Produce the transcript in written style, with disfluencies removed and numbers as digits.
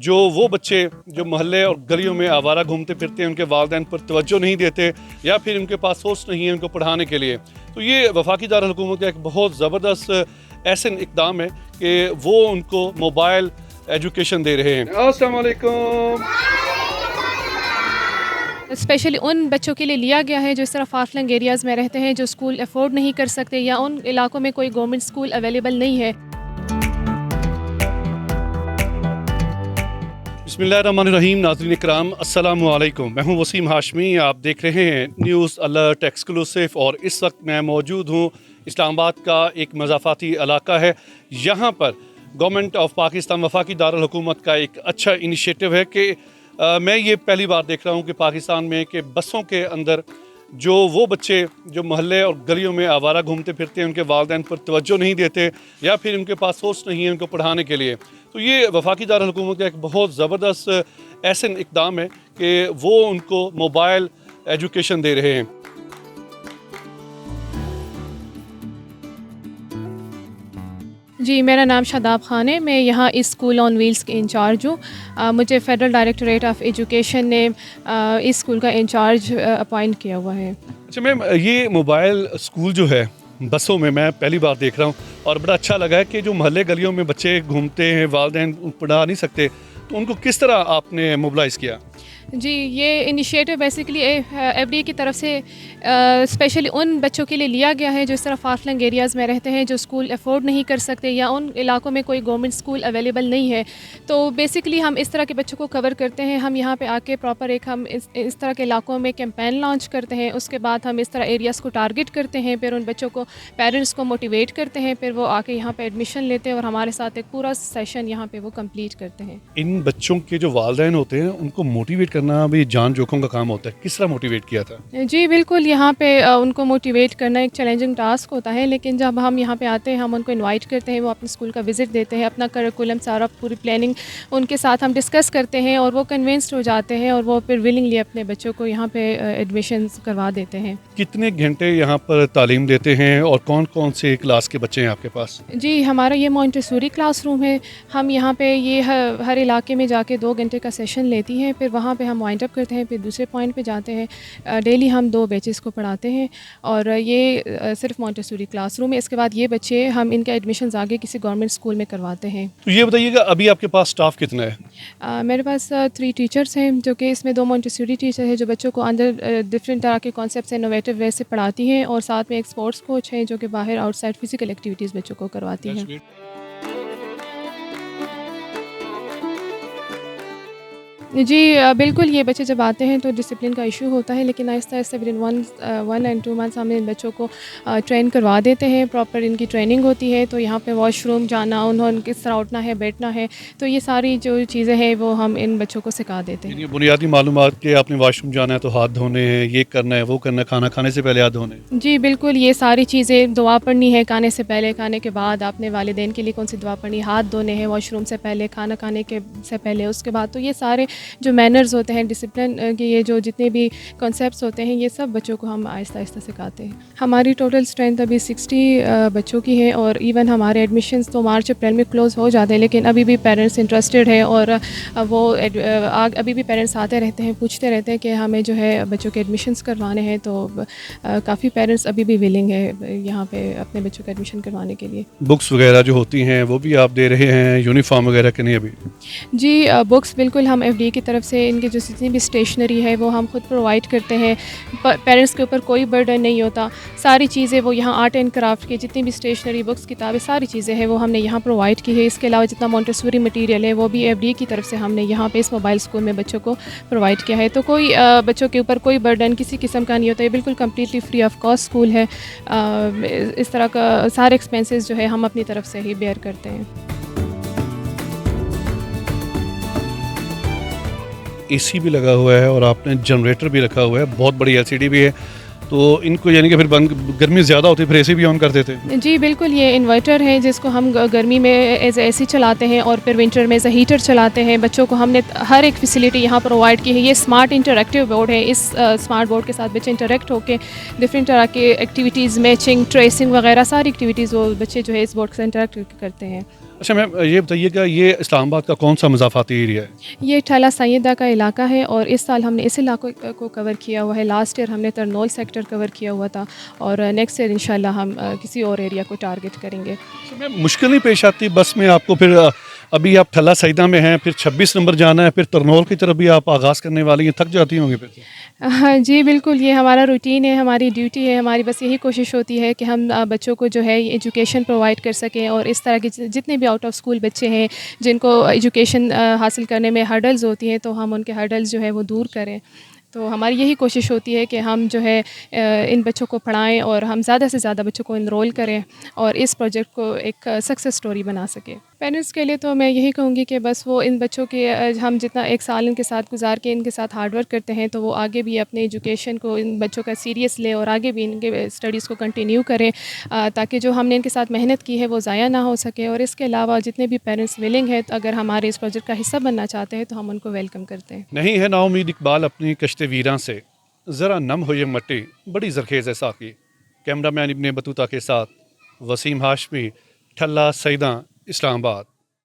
جو وہ بچے جو محلے اور گلیوں میں آوارہ گھومتے پھرتے ہیں، ان کے والدین پر توجہ نہیں دیتے یا پھر ان کے پاس سورس نہیں ہے ان کو پڑھانے کے لیے، تو یہ وفاقی دارالحکومت کا ایک بہت زبردست ایسن اقدام ہے کہ وہ ان کو موبائل ایجوکیشن دے رہے ہیں۔ السلام علیکم۔ اسپیشلی ان بچوں کے لیے لیا گیا ہے جو اس طرح فار فلنگ ایریاز میں رہتے ہیں، جو اسکول افورڈ نہیں کر سکتے یا ان علاقوں میں کوئی گورنمنٹ اسکول اویلیبل نہیں ہے۔ بسم اللہ الرحمن الرحیم۔ ناظرین اکرام السلام علیکم، میں ہوں وسیم ہاشمی، آپ دیکھ رہے ہیں نیوز الرٹ ایکسکلوسیو، اور اس وقت میں موجود ہوں اسلام آباد کا ایک مضافاتی علاقہ ہے۔ یہاں پر گورنمنٹ آف پاکستان وفاقی دارالحکومت کا ایک اچھا انیشیٹو ہے کہ میں یہ پہلی بار دیکھ رہا ہوں کہ پاکستان میں کہ بسوں کے اندر جو وہ بچے جو محلے اور گلیوں میں آوارہ گھومتے پھرتے ہیں، ان کے والدین پر توجہ نہیں دیتے یا پھر ان کے پاس سورس نہیں ہے ان کو پڑھانے کے لیے، تو یہ وفاقی دارالحکومت کا ایک بہت زبردست ایسن اقدام ہے کہ وہ ان کو موبائل ایجوکیشن دے رہے ہیں۔ جی، میرا نام شاداب خان ہے، میں یہاں اس اسکول آن ویلز کے انچارج ہوں۔ مجھے فیڈرل ڈائریکٹوریٹ آف ایجوکیشن نے اس اسکول کا انچارج اپوائنٹ کیا ہوا ہے۔ اچھا میم، یہ موبائل اسکول جو ہے بسوں میں پہلی بار دیکھ رہا ہوں، اور بڑا اچھا لگا ہے کہ جو محلے گلیوں میں بچے گھومتے ہیں، والدین پڑھا نہیں سکتے، تو ان کو کس طرح آپ نے موبلائز کیا؟ جی، یہ initiative basically F D A کی طرف سے اسپیشلی ان بچوں کے لیے لیا گیا ہے جو اس طرح فار فلنگ ایریاز میں رہتے ہیں، جو اسکول افورڈ نہیں کر سکتے یا ان علاقوں میں کوئی گورنمنٹ اسکول اویلیبل نہیں ہے۔ تو بیسیکلی ہم اس طرح کے بچوں کو کور کرتے ہیں۔ ہم یہاں پہ آ کے پراپر ہم اس طرح کے علاقوں میں کیمپین لانچ کرتے ہیں، اس کے بعد ہم اس طرح ایریاز کو ٹارگٹ کرتے ہیں، پھر ان بچوں کو پیرنٹس کو موٹیویٹ کرتے ہیں، پھر وہ آ کے یہاں پہ ایڈمیشن لیتے ہیں اور ہمارے ساتھ ایک پورا سیشن یہاں پہ وہ کمپلیٹ کرتے ہیں۔ ان بچوں کے جو والدین ہوتے ہیں ان کو موٹیویٹ کرنا بھی جان جوکھم کا کام ہوتا ہے، کس طرح موٹیویٹ کیا تھا؟ جی بالکل، یہاں پہ ان کو موٹیویٹ کرنا ایک چیلنجنگ ٹاسک ہوتا ہے، لیکن جب ہم یہاں پہ آتے ہیں ہم ان کو انوائٹ کرتے ہیں، وہ اپنے اسکول کا وزٹ دیتے ہیں، اپنا کریکولم سارا پوری پلاننگ ان کے ساتھ ہم ڈسکس کرتے ہیں، اور وہ کنونسڈ ہو جاتے ہیں اور وہ پھر ولنگلی اپنے بچوں کو یہاں پہ ایڈمیشنز کروا دیتے ہیں۔ کتنے گھنٹے یہاں پر تعلیم دیتے ہیں اور کون کون سے کلاس کے بچے ہیں آپ کے پاس؟ جی، ہمارا یہ مونٹیسوری کلاس روم ہے۔ ہم یہاں پہ یہ ہر علاقے میں جا کے 2 گھنٹے کا سیشن لیتی ہیں، پھر وہاں پہ ہم وائنڈ اپ کرتے ہیں، پھر دوسرے پوائنٹ پہ جاتے ہیں۔ ڈیلی ہم 2 بیچز کو پڑھاتے ہیں، اور یہ صرف مونٹیسوری کلاس روم ہے۔ اس کے بعد یہ بچے ہم ان کا ایڈمیشنز آگے کسی گورنمنٹ اسکول میں کرواتے ہیں۔ تو یہ بتائیے گا ابھی آپ کے پاس اسٹاف کتنا ہے؟ میرے پاس 3 ٹیچرس ہیں، جو کہ اس میں 2 مونٹیسوری ٹیچر ہیں جو بچوں کو اندر ڈفرینٹ طرح کے کانسیپٹس انوویٹو وے سے پڑھاتی ہیں، اور ساتھ میں ایک اسپورٹس کوچ ہے جو کہ باہر آؤٹ سائڈ فزیکل ایکٹیویٹیز بچوں کو کرواتی ہیں۔ جی بالکل، یہ بچے جب آتے ہیں تو ڈسپلن کا ایشو ہوتا ہے، لیکن آہستہ آہستہ ود ان 1 and 2 months ہم ان بچوں کو ٹرین کروا دیتے ہیں، پراپر ان کی ٹریننگ ہوتی ہے۔ تو یہاں پہ واش روم جانا، انہوں کس طرح اٹھنا ہے، بیٹھنا ہے، تو یہ ساری جو چیزیں ہیں وہ ہم ان بچوں کو سکھا دیتے ہیں۔ یعنی بنیادی معلومات کہ آپ نے واش روم جانا ہے تو ہاتھ دھونے ہیں، یہ کرنا ہے وہ کرنا ہے، کھانا کھانے سے پہلے ہاتھ دھونے ہیں۔ جی بالکل، یہ ساری چیزیں، دعا پڑھنی ہے کھانے سے پہلے، کھانے کے بعد آپ نے والدین کے لیے کون سی دعا پڑھنی، ہاتھ دھونے ہیں واش روم سے پہلے، کھانا کھانے کے سے پہلے، اس کے بعد۔ تو یہ سارے جو مینرز ہوتے ہیں، ڈسپلن کے یہ جو جتنے بھی کانسیپٹس ہوتے ہیں، یہ سب بچوں کو ہم آہستہ آہستہ سکھاتے ہیں۔ ہماری ٹوٹل اسٹرینتھ ابھی 60 بچوں کی ہے، اور ایون ہمارے ایڈمیشنز تو مارچ اپریل میں کلوز ہو جاتے ہیں، لیکن ابھی بھی پیرنٹس انٹرسٹیڈ ہیں، اور وہ ابھی بھی پیرنٹس آتے رہتے ہیں، پوچھتے رہتے ہیں کہ ہمیں جو ہے بچوں کے ایڈمیشنز کروانے ہیں۔ تو کافی پیرنٹس ابھی بھی ولنگ ہے یہاں پہ اپنے بچوں کا ایڈمیشن کروانے کے لیے۔ بکس وغیرہ جو ہوتی ہیں وہ بھی آپ دے رہے ہیں، یونیفارم وغیرہ کہ نہیں ابھی؟ جی بکس بالکل ہم ایف ڈی اے کی طرف سے ان کے جو جتنی بھی اسٹیشنری ہے وہ ہم خود پرووائڈ کرتے ہیں، پیرنٹس کے اوپر کوئی برڈن نہیں ہوتا۔ ساری چیزیں وہ یہاں آرٹ اینڈ کرافٹ کی جتنی بھی اسٹیشنری، بکس، کتابیں، ساری چیزیں ہیں وہ ہم نے یہاں پرووائڈ کی ہے۔ اس کے علاوہ جتنا مونٹیسوری مٹیریل ہے وہ بھی ایف ڈی اے کی طرف سے ہم نے یہاں پہ اس موبائل اسکول میں بچوں کو پرووائڈ کیا ہے۔ تو کوئی بچوں کے اوپر کوئی برڈن کسی قسم کا نہیں ہوتا، یہ بالکل completely free of cost school ہے۔ اس طرح کا سارے ایکسپینسز جو ہے ہم اپنی طرف سے ہی بیئر کرتے ہیں۔ اے سی بھی لگا ہوا ہے اور آپ نے جنریٹر بھی رکھا ہوا ہے، بہت بڑی ایل سی ڈی بھی ہے، تو ان کو یعنی کہ پھر گرمی زیادہ ہوتی ہے پھر اے سی بھی آن کر دیتے ہیں؟ جی بالکل، یہ انورٹر ہے جس کو ہم گرمی میں ایز اے سی چلاتے ہیں، اور پھر ونٹر میں ایز اے ہیٹر چلاتے ہیں۔ بچوں کو ہم نے ہر ایک فیسلٹی یہاں پرووائڈ کی ہے۔ یہ اسمارٹ انٹریکٹیو بورڈ ہے، اس اسمارٹ بورڈ کے ساتھ بچے انٹریکٹ ہو کے ڈفرینٹ طرح کے ایکٹیویٹیز، میچنگ، ٹریسنگ وغیرہ ساری ایکٹیویٹیز وہ بچے جو ہے اس بورڈ سے انٹریکٹ کرتے ہیں۔ اچھا میم یہ بتائیے کہ یہ اسلام آباد کا کون سا مضافاتی ایریا ہے؟ یہ ٹھلا سیدہ کا علاقہ ہے اور اس سال ہم نے اس علاقے کو کور کیا ہوا ہے. لاسٹ ایئر ہم نے ترنول سیکٹر کور کیا ہوا تھا اور نیکسٹ ایئر انشاءاللہ ہم کسی اور ایریا کو ٹارگٹ کریں گے. میم مشکل نہیں پیش آتی بس میں آپ کو پھر ابھی آپ ٹھلا سیدہ میں ہیں، پھر 26 نمبر جانا ہے، پھر ترنول کی طرف بھی آپ آغاز کرنے والی ہیں، تھک جاتی ہوں گے پھر؟ ہاں جی بالکل، یہ ہمارا روٹین ہے، ہماری ڈیوٹی ہے. ہماری بس یہی کوشش ہوتی ہے کہ ہم بچوں کو جو ہے ایجوکیشن پرووائڈ کر سکیں اور اس طرح کے جتنے بھی آؤٹ آف اسکول بچے ہیں جن کو ایجوکیشن حاصل کرنے میں ہرڈلز ہوتی ہیں تو ہم ان کے ہرڈلز جو ہے وہ دور کریں. تو ہماری یہی کوشش ہوتی ہے کہ ہم جو ہے ان بچوں کو پڑھائیں اور ہم زیادہ سے زیادہ بچوں کو انرول کریں اور اس پروجیکٹ کو ایک سکسیس سٹوری بنا سکیں. پیرنٹس کے لیے تو میں یہی کہوں گی کہ بس وہ ان بچوں کے ہم جتنا ایک سال ان کے ساتھ گزار کے ان کے ساتھ ہارڈ ورک کرتے ہیں تو وہ آگے بھی اپنے ایجوکیشن کو ان بچوں کا سیریس لے اور آگے بھی ان کے اسٹڈیز کو کنٹینیو کریں تاکہ جو ہم نے ان کے ساتھ محنت کی ہے وہ ضائع نہ ہو سکے. اور اس کے علاوہ جتنے بھی پیرنٹس ولنگ ہیں اگر ہمارے اس پروجیکٹ کا حصہ بننا چاہتے ہیں تو ہم ان کو ویلکم کرتے ہیں. نہیں ہے نا امید اقبال اپنی کشت ویراں سے، ذرا نم ہو یہ مٹی بڑی زرخیز ہے ساقی. کیمرہ مین ابن بطوطہ کے ساتھ وسیم ہاشمی، ٹھلا سیداں، اسلام آباد.